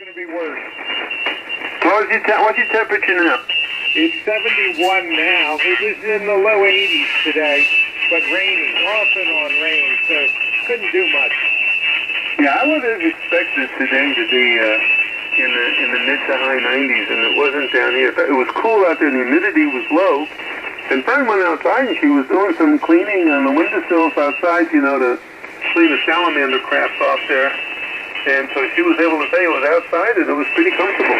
going to be worse. What's your temperature now? It's 71 now. It was in the low 80s today, but rainy, off and on rain, so couldn't do much. Yeah, I would have expected today to be in the mid to high 90s, and it wasn't down here. It was cool out there, the humidity was low. And Fern went outside and she was doing some cleaning on the windowsills outside, you know, to clean the salamander crabs off there. And so she was able to say it was outside and it was pretty comfortable.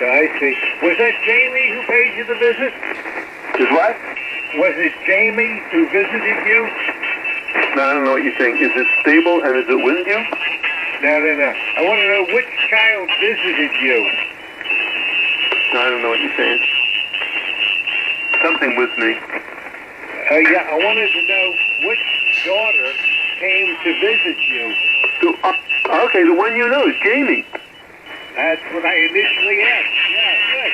I see. Was that Jamie who paid you the visit? Is what? Was it Jamie who visited you? No, I don't know what you think. Is it stable and is it with you? No. I want to know which child visited you. No, I don't know what you're saying. Something with me. Yeah, I wanted to know which daughter came to visit you. Okay, the one you know is Jamie. That's what I initially asked. Yeah, good.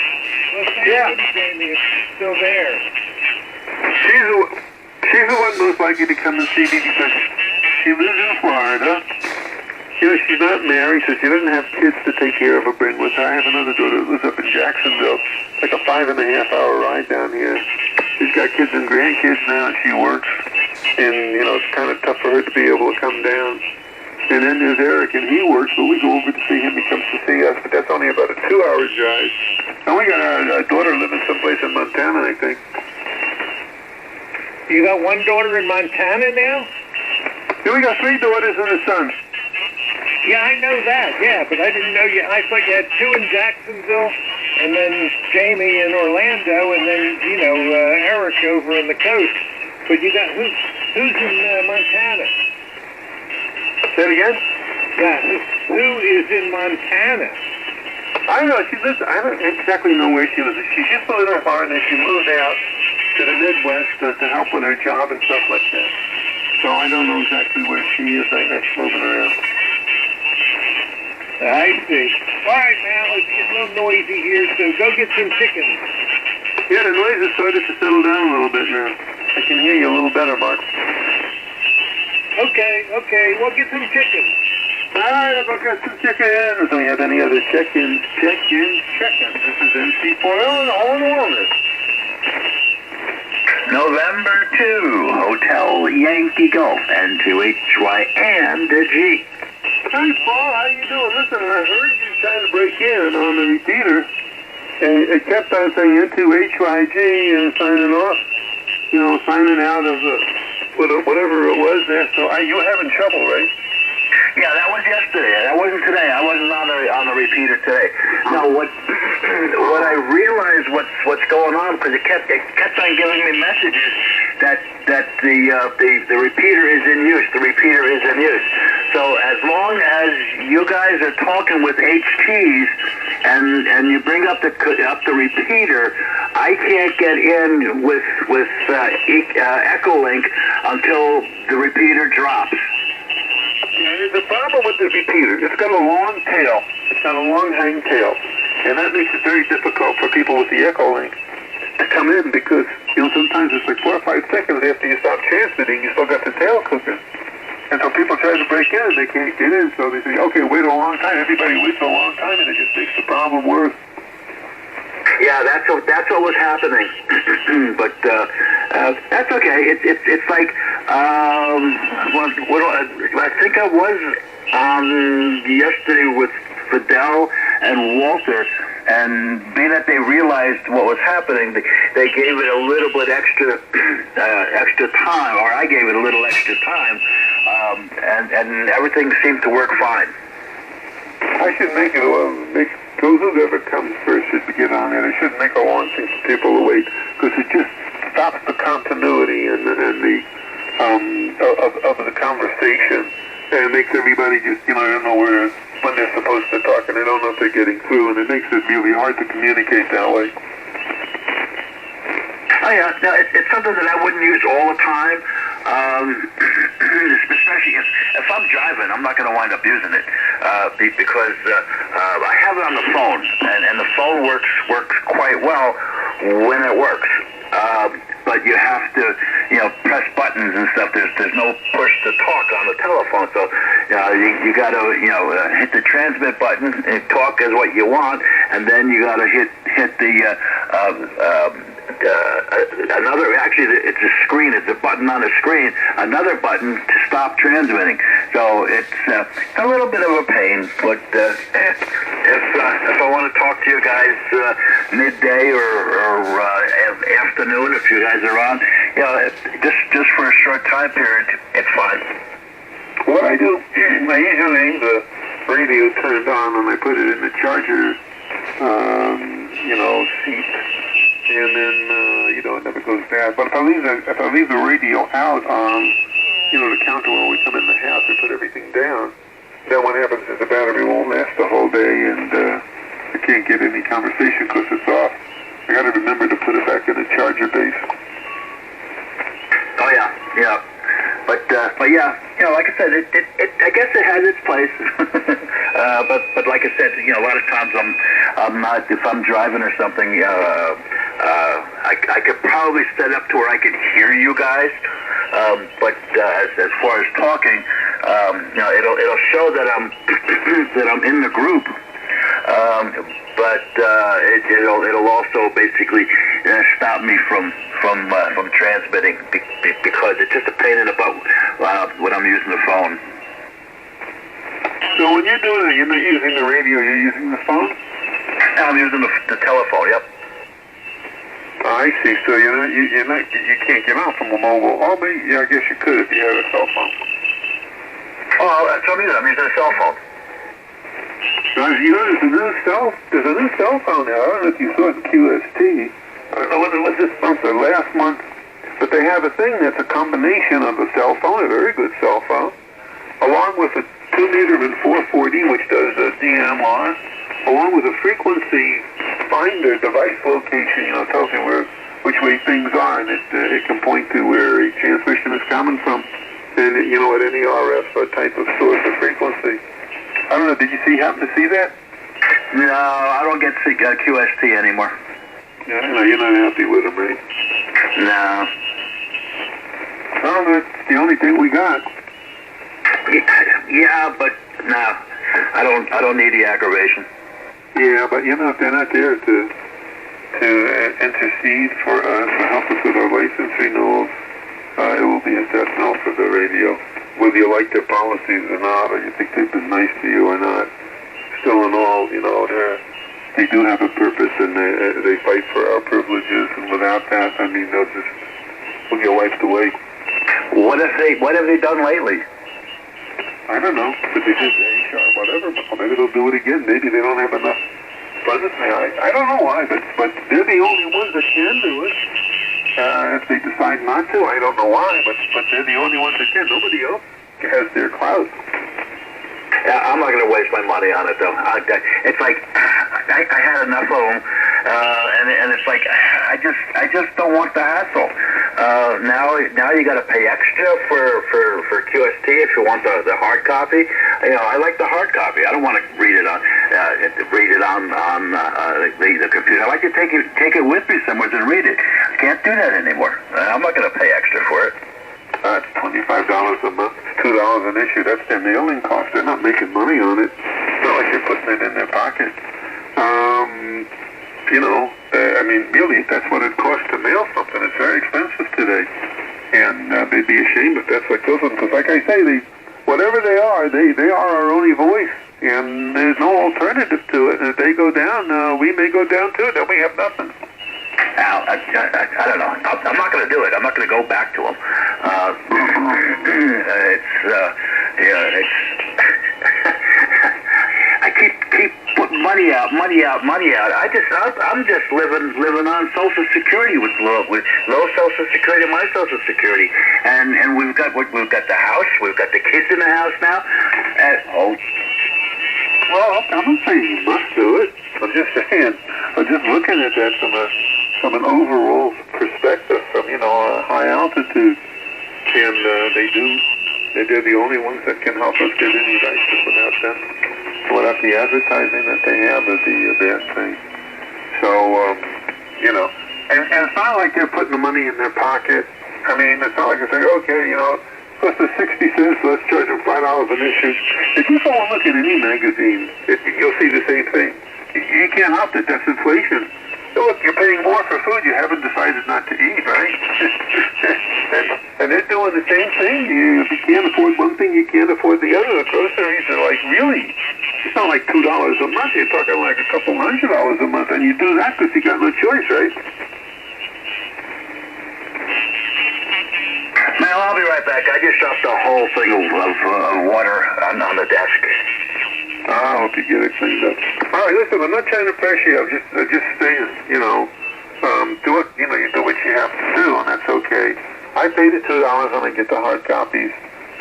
Well, thank you, Jamie. It's still there. She's the one most likely to come and see me because she lives in Florida. You know, she's not married, so she doesn't have kids to take care of or bring with her. I have another daughter that lives up in Jacksonville. It's like a 5.5-hour ride down here. She's got kids and grandkids now, and she works. And, you know, it's kind of tough for her to be able to come down. And then there's Eric, and he works, but we go over to see him. He comes to see us, but that's only about a 2-hour drive. And we got our daughter living someplace in Montana, I think. You got one daughter in Montana now? Yeah, we got 3 daughters and a son. Yeah, I know that, yeah, but I didn't know you. I thought you had 2 in Jacksonville, and then Jamie in Orlando, and then, you know, Eric over on the coast. But you got, who's in Montana? Say it again? Yeah, who is in Montana? I don't know, I don't exactly know where she lives. She used to live in Florida, and she moved out to the Midwest to help with her job and stuff like that. So I don't know exactly where she is. I think she's moving around. I see. All right, Mal, it's getting a little noisy here, so go get some chickens. Yeah, the noise has started to settle down a little bit now. I can hear you a little better, Mark. Okay, well, get some chickens. All right, I've got some chickens. Do we have any other check-ins? Check-ins. This is MC4 on Wellness. November 2, Hotel Yankee Golf, N2HY and G. Hey, Paul, how you doing? Listen, I heard you trying to break in on the repeater, and it kept on saying N2HYG and signing off, you know, signing out of whatever it was there. So you were having trouble, right? Yeah, that was yesterday. That wasn't today. I wasn't on the repeater today. No, what I realized what's going on, because it kept on giving me messages that the repeater is in use. The repeater is in use. So as long as you guys are talking with HTs and you bring up the repeater, I can't get in with Echolink until the repeater drops. Yeah, there's a problem with the repeater. It's got a long tail. It's got a long hang tail. And that makes it very difficult for people with the Echolink to come in because, you know, sometimes it's like 4 or 5 seconds after you stop transmitting, you still got the tail cooking. And so people try to break in and they can't get in, so they say, okay, wait a long time. Everybody waits a long time and it just makes the problem worse. Yeah, that's what was happening. But that's okay. It's like I think I was yesterday with Fidel and Walter, and being that they realized what was happening, they gave it a little bit extra time, or I gave it a little extra time, and everything seemed to work fine. I should make it whoever comes first should get on it. I shouldn't make a long thing for people to wait because it just stops the continuity and the of the conversation and it makes everybody just, you know, I don't know when they're supposed to talk and they don't know if they're getting through, and it makes it really hard to communicate that way. Oh yeah, no, it's something that I wouldn't use all the time. Especially if I'm driving, I'm not going to wind up using it because I have it on the phone, and the phone works quite well when it works. But you have to press buttons and stuff. There's no push to talk on the telephone. So you got to hit the transmit button and talk as what you want, and then you got to hit the another. Actually, it's a screen. It's a button on a screen. Another button to stop transmitting. So it's a little bit of a pain, but if I want to talk to you guys midday or afternoon, if you guys are on, just for a short time period, it's fine. What I do, I usually leave the radio turned on and I put it in the charger, seat, and then it never goes bad. But if I leave the radio out on the counter when we come in the house and put everything down, then what happens is the battery won't last the whole day, and I can't get any conversation because it's off. I got to remember to put it back in the charger base. Oh yeah. But yeah, like I said, it I guess it has its place. but like I said, a lot of times I'm not, if I'm driving or something, I could probably set up to where I could hear you guys. But as far as talking, it'll show that I'm that I'm in the group. But it'll also basically stop me from transmitting because it's just a pain in the butt when I'm using the phone. So when you're doing it, you're not using the radio, you're using the phone? I'm using the telephone. Yep. I see. So you can't get out from a mobile. Oh, maybe, I guess you could if you had a cell phone. Oh, that's what I'm using a cell phone. There's a new cell phone now. I don't know if you saw it in QST. I don't know whether it was this month or last month, but they have a thing that's a combination of a cell phone, a very good cell phone, along with a 2-meter and 440, which does a DMR, along with a frequency finder device location. Tells you which way things are, and it can point to where a transmission is coming from, and at any RF type of source of frequency. I don't know, did you happen to see that? No, I don't get QST anymore. Yeah, you're not happy with them, right? No. Well, that's the only thing we got. Yeah, but no, I don't need the aggravation. Yeah, but if they're not there to intercede for us, to help us with our license renewals, it will be a death knell for the radio. Whether you like their policies or not, or you think they've been nice to you or not, still in all, they do have a purpose, and they fight for our privileges. And without that, we'll get wiped away. What have they done lately? I don't know. But they did HR, whatever. Maybe they'll do it again. Maybe they don't have enough funds. I don't know why, but they're the only ones that can do it. If they decide not to, I don't know why, but they're the only ones that can. Nobody else has their clout. Yeah, I'm not going to waste my money on it, though. It's like I had enough of them, and it's like I just don't want the hassle. Now you got to pay extra for QST if you want the hard copy. I like the hard copy. I don't want to read it on the computer. I like to take it with me somewhere and read it. I can't do that anymore. I'm not going to pay extra for it. That's $25 a month, $2 an issue. That's their mailing cost. They're not making money on it. It's not like you're putting it in their pocket. Really, that's what it costs to mail something. It's very expensive today. And they'd be ashamed if that's what kills them. Because like I say, whatever they are our only voice. And there's no alternative to it. And if they go down, we may go down too. Then we have nothing. Now, I don't know. I'm not going to do it. I'm not going to go back to them. I keep putting money out. I'm just living on Social Security with low Social Security, my Social Security, and we've got the house, we've got the kids in the house now. Well, I'm not saying you must do it. I'm just saying. I'm just looking at that from an overall perspective, from a high altitude, and they're the only ones that can help us get any license. Without them, without the advertising that they have, would be a bad thing. So and it's not like they're putting the money in their pocket. I mean, it's not like I say, okay, you know, plus the 60 cents, let's charge them $5 an issue. If you go and look at any magazine, you'll see the same thing. You can't help it. That's inflation. Look, you're paying more for food you haven't decided not to eat, right? and they're doing the same thing. If you can't afford one thing, you can't afford the other. The groceries are like, really? It's not like $2 a month. You're talking like a couple $100 a month, and you do that because you got no choice, right? Man, I'll be right back. I just dropped a whole thing of water on the desk. I hope you get it cleaned up. All right, listen, I'm not trying to pressure you. I'm just saying, you know, do it. You know, you do what you have to do, and that's okay. I pay the $2 and I get the hard copies.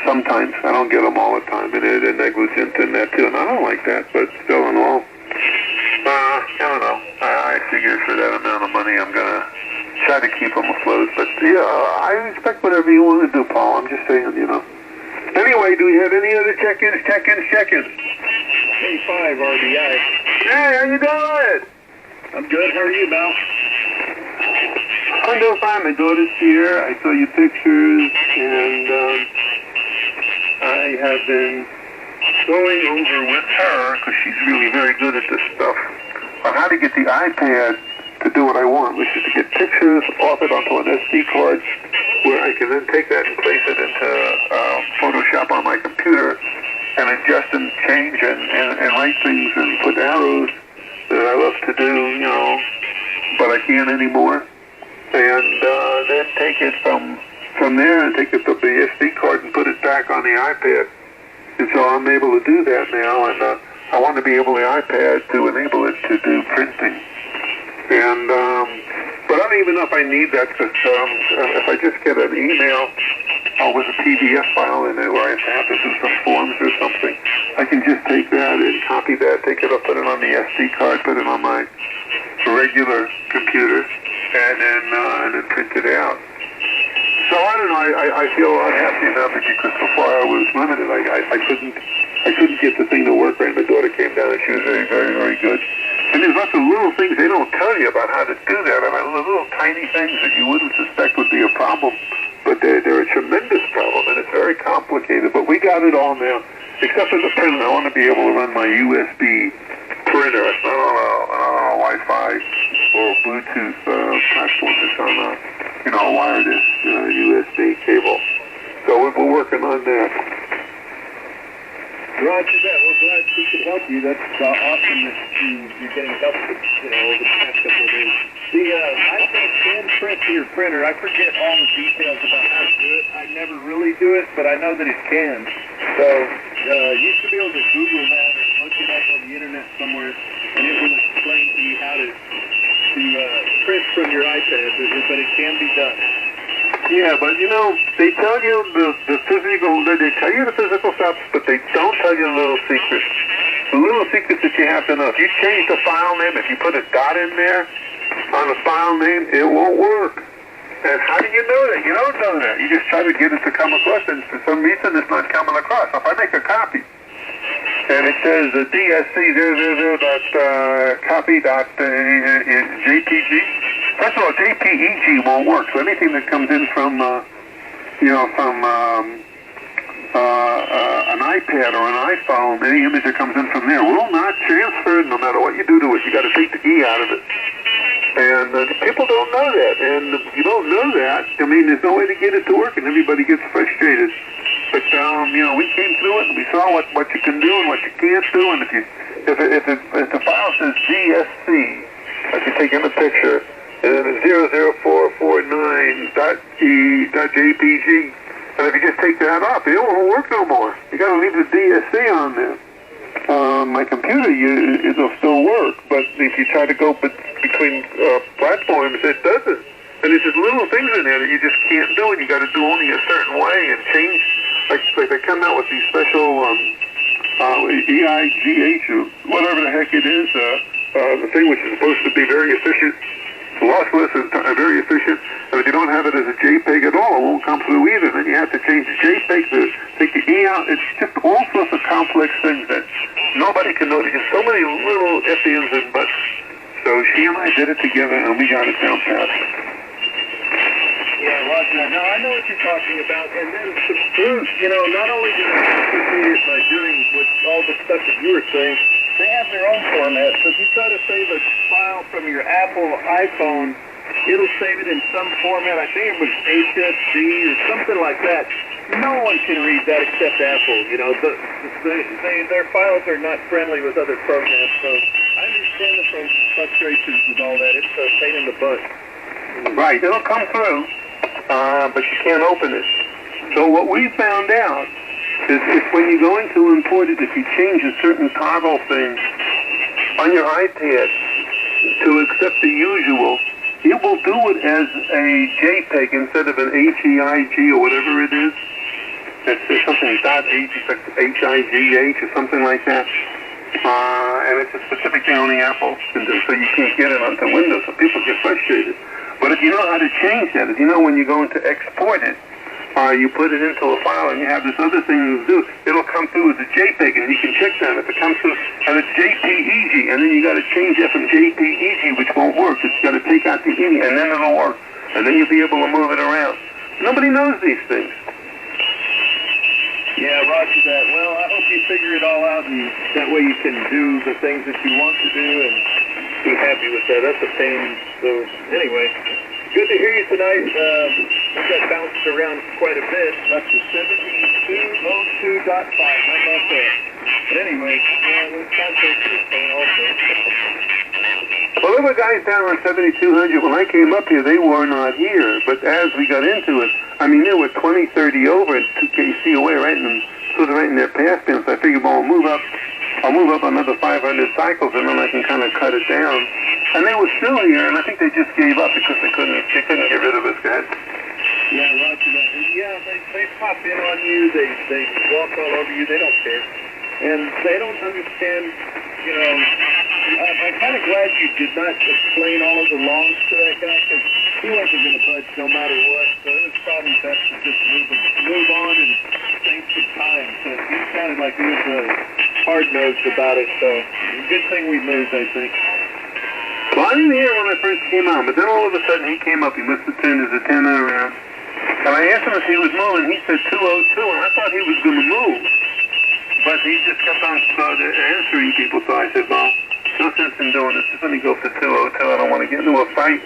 Sometimes I don't get them all the time, and they're negligent in that too. And I don't like that, but still and all, I don't know. I figure for that amount of money, I'm gonna try to keep them afloat. But yeah, I respect whatever you want to do, Paul. I'm just saying, you know. Anyway, do we have any other check-ins? 25 RBI. Hey, how you doing? I'm good. How are you, Mel? I'm doing fine. My daughter's here. I saw your pictures, and I have been going over with her, because she's really very good at this stuff, on how to get the iPad to do what I want, which is to get pictures off it onto an SD card, where I can then take that and place it into Photoshop on my computer and adjust and change and write things and put arrows that I love to do, you know, but I can't anymore. And then take it from there and take it to the SD card and put it back on the iPad. And so I'm able to do that now, and I want to be able the iPad to enable it to do printing. And but I don't even know if I need that, because if I just get an email with a PDF file in it where I have to do some forms or something, I can just take that and copy that, take it up, put it on the SD card, put it on my regular computer, and then print it out. So I don't know. I feel unhappy now because before I was limited. I couldn't get the thing to work right. My daughter came down and she was very, very, very good. And there's lots of little things they don't tell you about how to do that. I mean, little tiny things that you wouldn't suspect would be a problem, but they're a tremendous problem, and it's very complicated. But we got it all now, except for the printer. I want to be able to run my USB printer. It's not on a Wi-Fi or Bluetooth platform. It's on a wireless USB cable. So we're working on that. Roger that. We're glad we could help you. That's awesome that you're getting help with, over the past couple of days. The iPad can print to your printer. I forget all the details about how to do it. I never really do it, but I know that it can. So you should be able to Google that or look it up on the internet somewhere, and it will explain to you how to print from your iPad, but it can be done. Yeah, but they tell you the physical stuff, but they don't tell you the little secrets. The little secrets that you have to know. If you change the file name, if you put a dot in there on the file name, it won't work. And how do you know that? You don't know that. You just try to get it to come across, and for some reason it's not coming across. So if I make a copy, and it says DSC.copy.jpg. First of all, JPEG won't work. So anything that comes in from an iPad or an iPhone, any image that comes in from there will not transfer no matter what you do to it. You got to take the E out of it. And people don't know that. And if you don't know that, I mean, there's no way to get it to work, and everybody gets frustrated. But we came through it, and we saw what you can do and what you can't do. And if the file says DSC, if you're taking a picture, and then it's 00449.jpg, and if you just take that off, it won't work no more. You got to leave the DSC on there. On my computer, it'll still work, but if you try to go between platforms, it doesn't. And there's just little things in there that you just can't do, and you got to do only a certain way and change. Like they come out with these special EIGH or whatever the heck it is, the thing which is supposed to be very efficient, lossless and very efficient, and if you don't have it as a JPEG at all, it won't come through either. Then you have to change the JPEG to take the E out. It's just all sorts of complex things that nobody can know. There's just so many little ifs and buts. So she and I did it together, and we got it down pat. Yeah, roger that. Now, I know what you're talking about. And then the fruit, you know, not only do they complicate it by doing with all the stuff that you were saying, they have their own format. So if you try to save a file from your Apple iPhone, it'll save it in some format. I think it was HSD or something like that. No one can read that except Apple. You know, their files are not friendly with other programs. So I understand the frustrations with all that. It's a pain in the butt. Right, it'll come through, but you can't open it. So what we found out is if when you're going to import it, if you change a certain toggle thing on your iPad to accept the usual, it will do it as a JPEG instead of an HEIG or whatever it is. It's something .HIGH or something like that. And it's a specific thing only Apple can do, so you can't get it onto Windows, so people get frustrated. But if you know how to change that, if you know when you're going to export it, you put it into a file and you have this other thing to do, it'll come through as a JPEG and you can check that if it comes through and it's JPEG, and then you got to change that from JPEG, which won't work. It's got to take out the E and then it'll work, and then you'll be able to move it around. Nobody knows these things. Yeah, roger that. Well, I hope you figure it all out, and that way you can do the things that you want to do and be happy with that. That's a pain. So, anyway, good to hear you tonight. We got bounced around quite a bit. That's the 7202.5. How about that? But anyway, those contacts are fine also. Well, there were guys down on 7200. When I came up here, they were not here. But as we got into it, I mean, there were 20, 30 over and 2 KC away, right in their path band. So I figured, well, I'll move up another 500 cycles, and then I can kind of cut it down. And they were still here, and I think they just gave up because they couldn't get rid of us, guys. Yeah, roger that. Yeah, they pop in on you. They walk all over you. They don't care. And they don't understand, you know, I'm kind of glad you did not explain all of the longs to that guy, because he wasn't going to budge no matter what. So it was probably best to just move on and save some time. So he sounded like he was hard-nosed about it. So good thing we moved, I think. Well, I didn't hear when I first came on, but then all of a sudden he came up. He must have turned his antenna around. And I asked him if he was moving. He said 202, and I thought he was going to move. But he just kept on answering people, so I said, well, no sense in doing this. Just let me go for 202. I don't want to get into a fight,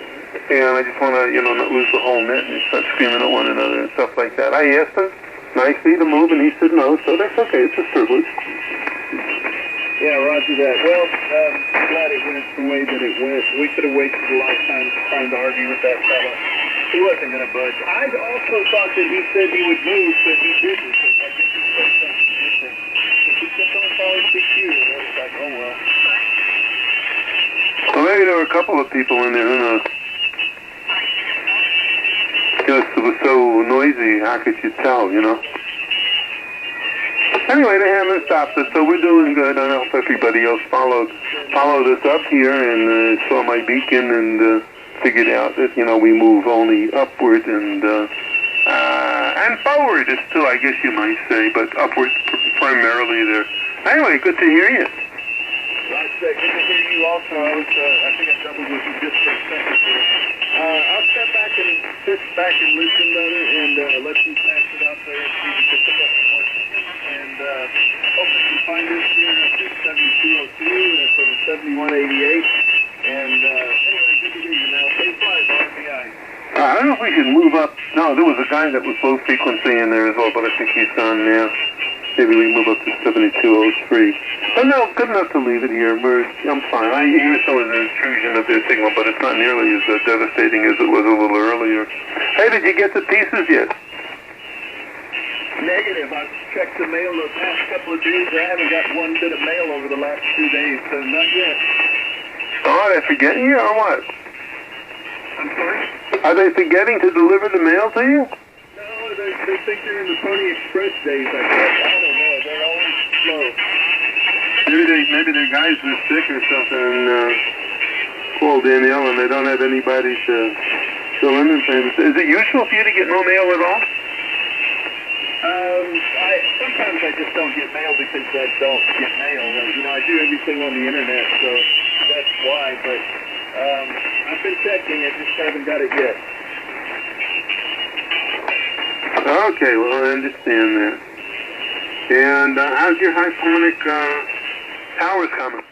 and I just want to, you know, not lose the whole net and start screaming at one another and stuff like that. I asked him nicely to move, and he said no, so that's okay. It's a privilege. Yeah, roger that. Well, I'm glad it went the way that it went. We could have wasted a lot of time trying to argue with that fellow. He wasn't going to budge. I also thought that he said he would move, but he didn't. I think he said something different. He kept on calling PQ, and I was like, oh, well. Well, maybe there were a couple of people in there, who knows? Because it was so noisy, how could you tell, you know? Anyway, they haven't stopped us, so we're doing good. I hope everybody else followed us up here and saw my beacon and figured out that, you know, we move only upward and forward is too, I guess you might say, but upward primarily there. Anyway, good to hear you. Right, good to hear you also. I think I doubled with you just for a second here. I'll step back and sit back and listen better and let you pass it out there and see if you can pick up more. And hope you can find us here at the 7202 for the 7188. And anyway, good to hear you now. Stay fly, RBI. I don't know if we should move up. No, there was a guy that was low frequency in there as well, but I think he's gone now. Maybe we move up to 7203. But no, good enough to leave it here. I'm fine. I hear some of the intrusion of their signal, but it's not nearly as devastating as it was a little earlier. Hey, did you get the pieces yet? Negative. I've checked the mail the past couple of days. I haven't got one bit of mail over the last 2 days, so not yet. Oh, are they forgetting you or what? I'm sorry? Are they forgetting to deliver the mail to you? No, they think they're in the Pony Express days, I guess. I don't know. They're always slow. Maybe their guys were sick or something and called Danielle and they don't have anybody to fill in and things. Is it usual for you to get no mail at all? Sometimes I just don't get mail because I don't get mail. You know, I do everything on the internet, so that's why. But I've been checking. I just haven't got it yet. Okay, well, I understand that. And how's your hyphonic towers coming?